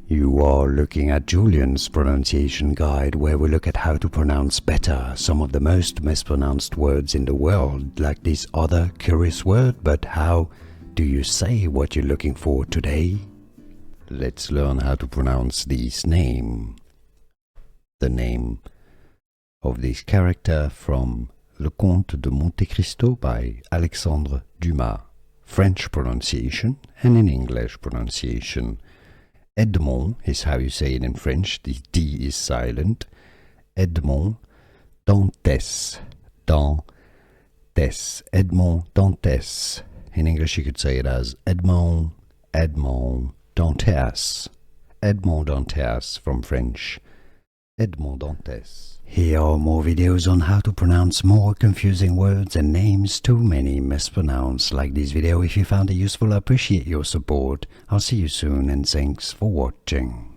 You are looking at Julian's pronunciation guide, where we look at how to pronounce better some of the most mispronounced words in the world, like this other curious word. But how do you say what you're looking for today? Let's learn how to pronounce this name. The name of this character from Le Comte de Monte Cristo by Alexandre Dumas. French pronunciation and in English pronunciation. Edmond is how you say it in French. The D is silent. Edmond Dantès. Dantès. Edmond Dantès. In English you could say it as Edmond Dantès. Edmond Dantès from French. Edmond Dantès. Here are more videos on how to pronounce more confusing words and names too many mispronounced. Like this video if you found it useful. I appreciate your support. I'll see you soon and thanks for watching.